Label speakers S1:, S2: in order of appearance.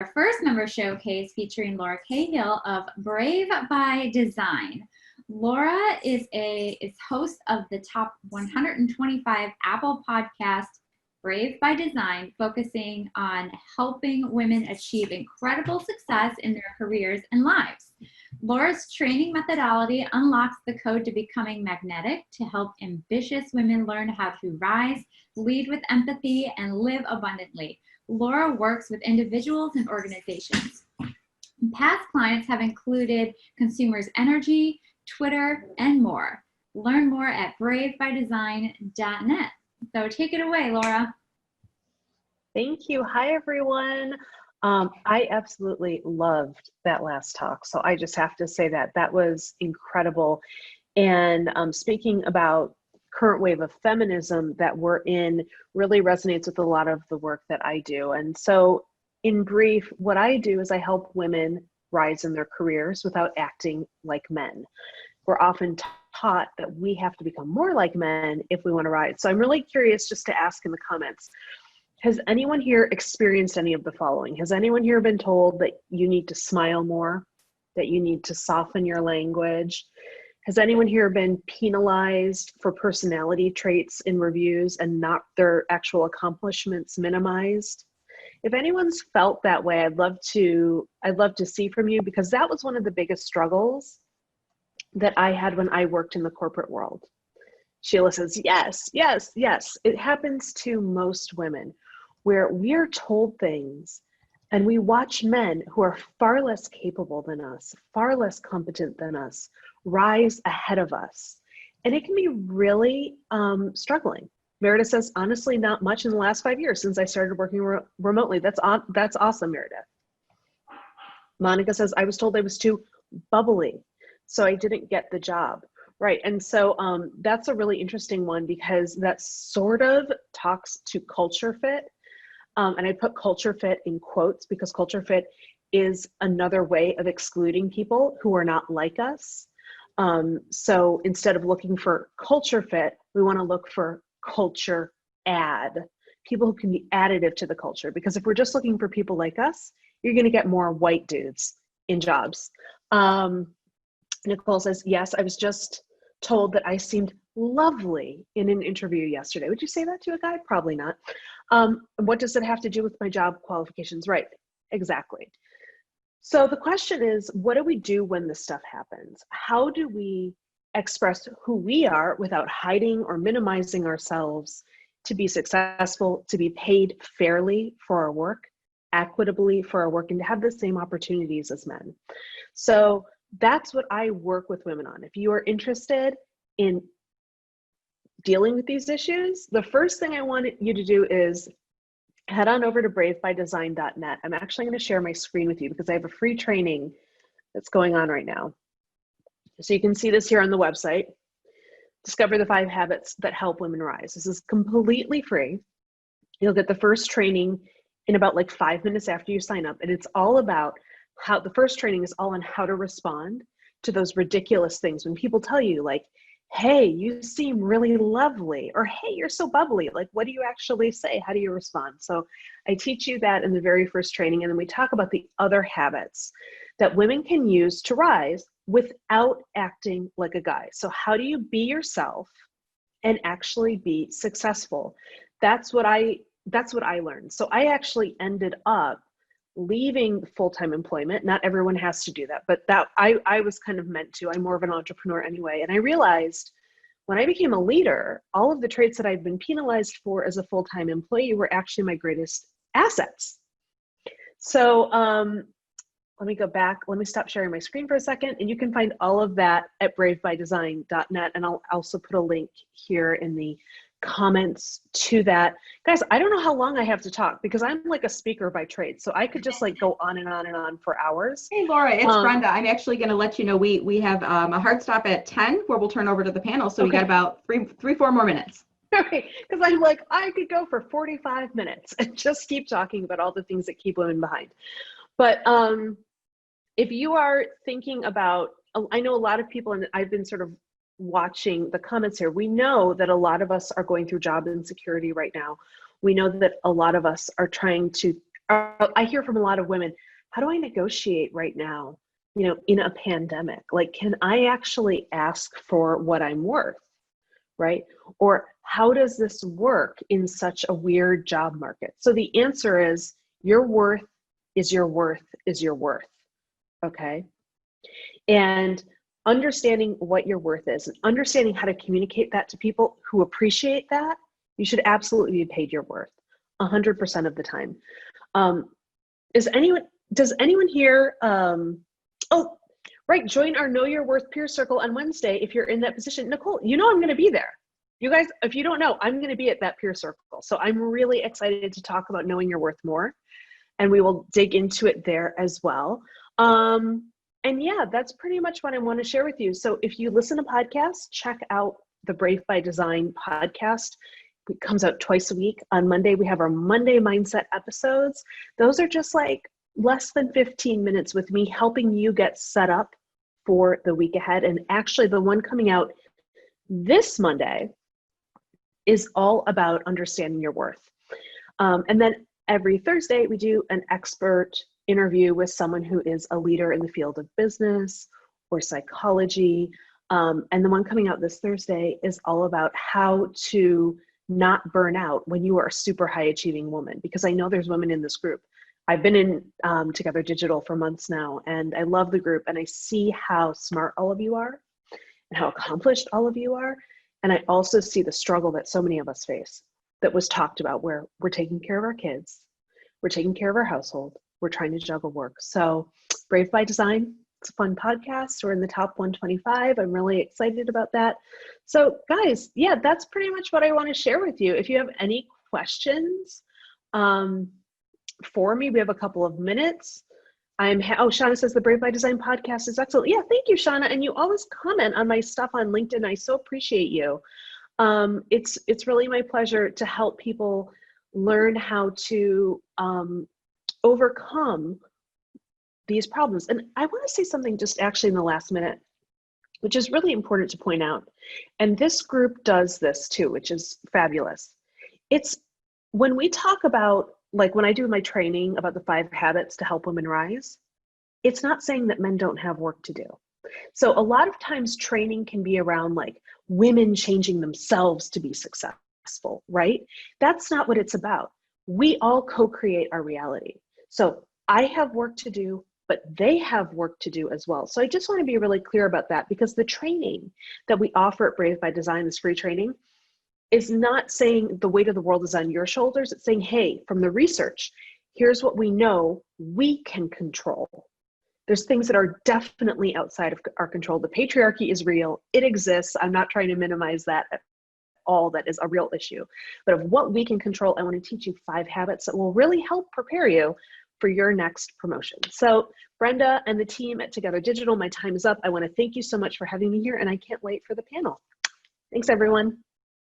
S1: Our first member showcase featuring Laura Cahill of Brave by Design. Laura is host of the top 125 Apple podcast, Brave by Design, focusing on helping women achieve incredible success in their careers and lives. Laura's training methodology unlocks the code to becoming magnetic to help ambitious women learn how to rise, lead with empathy, and live abundantly. Laura works with individuals and organizations. Past clients have included Consumers Energy, Twitter, and more. Learn more at bravebydesign.net. So take it away, Laura.
S2: Thank you. Hi, everyone. I absolutely loved that last talk. So I just have to say that was incredible. And speaking about current wave of feminism that we're in really resonates with a lot of the work that I do. And so in brief, what I do is I help women rise in their careers without acting like men. We're often taught that we have to become more like men if we want to rise. So I'm really curious just to ask in the comments, has anyone here experienced any of the following? Has anyone here been told that you need to smile more, that you need to soften your language? Has anyone here been penalized for personality traits in reviews and not their actual accomplishments minimized? If anyone's felt that way, I'd love to see from you, because that was one of the biggest struggles that I had when I worked in the corporate world. Sheila says, yes, yes, yes. It happens to most women where we are told things and we watch men who are far less capable than us, far less competent than us, rise ahead of us. And it can be really struggling. Meredith says, honestly, not much in the last 5 years since I started working remotely. That's awesome, Meredith. Monica says, I was told I was too bubbly, so I didn't get the job. Right, and so that's a really interesting one, because that sort of talks to culture fit. And I put culture fit in quotes because culture fit is another way of excluding people who are not like us. So instead of looking for culture fit, we want to look for culture add, people who can be additive to the culture. Because if we're just looking for people like us, you're going to get more white dudes in jobs. Nicole says, yes, I was just told that I seemed lovely in an interview yesterday. Would you say that to a guy? Probably not. What does it have to do with my job qualifications? Right, exactly. So the question is, what do we do when this stuff happens? How do we express who we are without hiding or minimizing ourselves to be successful, to be paid fairly for our work, equitably for our work, and to have the same opportunities as men? So that's what I work with women on. If you are interested in dealing with these issues, the first thing I want you to do is head on over to bravebydesign.net. I'm actually going to share my screen with you because I have a free training that's going on right now. So you can see this here on the website. Discover the 5 habits that help women rise. This is completely free. You'll get the first training in about like 5 minutes after you sign up. And it's all about how the first training is all on how to respond to those ridiculous things. When people tell you like, hey, you seem really lovely, or hey, you're so bubbly. Like, what do you actually say? How do you respond? So I teach you that in the very first training. And then we talk about the other habits that women can use to rise without acting like a guy. So how do you be yourself and actually be successful? That's what I learned. So I actually ended up leaving full-time employment. Not everyone has to do that, but that I was kind of meant to. I'm more of an entrepreneur anyway. And I realized when I became a leader, all of the traits that I'd been penalized for as a full-time employee were actually my greatest assets. So let me go back. Let me stop sharing my screen for a second. And you can find all of that at bravebydesign.net. And I'll also put a link here in the comments to that. Guys, I don't know how long I have to talk because I'm like a speaker by trade. So I could just like go on and on and on for hours.
S3: Hey, Laura, it's Brenda. I'm actually going to let you know we have a hard stop at 10 where we'll turn over to the panel. So we got about three, 4 more minutes.
S2: Okay, because I'm like, I could go for 45 minutes and just keep talking about all the things that keep women behind. But if you are thinking about, I know a lot of people, and I've been sort of watching the comments here, we know that a lot of us are going through job insecurity right now. We know that a lot of us are trying to I hear from a lot of women, how do I negotiate right now, in a pandemic? Like, can I actually ask for what I'm worth, right? Or how does this work in such a weird job market? So the answer is your worth is your worth is your worth, okay? And understanding what your worth is and understanding how to communicate that to people who appreciate that, you should absolutely be paid your worth 100% of the time. Does anyone here, oh, right, join our Know Your Worth peer circle on Wednesday if you're in that position. Nicole, I'm going to be there. You guys, if you don't know, I'm going to be at that peer circle. So I'm really excited to talk about knowing your worth more, and we will dig into it there as well. And yeah, that's pretty much what I want to share with you. So if you listen to podcasts, check out the Brave by Design podcast. It comes out twice a week. On Monday, we have our Monday Mindset episodes. Those are just like less than 15 minutes with me helping you get set up for the week ahead. And actually, the one coming out this Monday is all about understanding your worth. And then every Thursday, we do an expert interview with someone who is a leader in the field of business or psychology. And the one coming out this Thursday is all about how to not burn out when you are a super high achieving woman, because I know there's women in this group. I've been in Together Digital for months now, and I love the group, and I see how smart all of you are and how accomplished all of you are. And I also see the struggle that so many of us face that was talked about, where we're taking care of our kids, we're taking care of our household, we're trying to juggle work. So Brave by Design, it's a fun podcast. We're in the top 125. I'm really excited about that. So guys, yeah, that's pretty much what I want to share with you. If you have any questions for me, we have a couple of minutes. Shauna says the Brave by Design podcast is excellent. Yeah, thank you, Shauna. And you always comment on my stuff on LinkedIn. I so appreciate you. It's really my pleasure to help people learn how to overcome these problems. And I want to say something just actually in the last minute, which is really important to point out. And this group does this too, which is fabulous. It's when we talk about, like when I do my training about the 5 habits to help women rise, it's not saying that men don't have work to do. So a lot of times training can be around like women changing themselves to be successful, right? That's not what it's about. We all co-create our reality. So I have work to do, but they have work to do as well. So I just want to be really clear about that, because the training that we offer at Brave by Design, this free training, is not saying the weight of the world is on your shoulders. It's saying, hey, from the research, here's what we know we can control. There's things that are definitely outside of our control. The patriarchy is real. It exists. I'm not trying to minimize that at all. That is a real issue. But of what we can control, I want to teach you 5 habits that will really help prepare you for your next promotion. So Brenda and the team at Together Digital, my time is up. I want to thank you so much for having me here, and I can't wait for the panel. Thanks, everyone.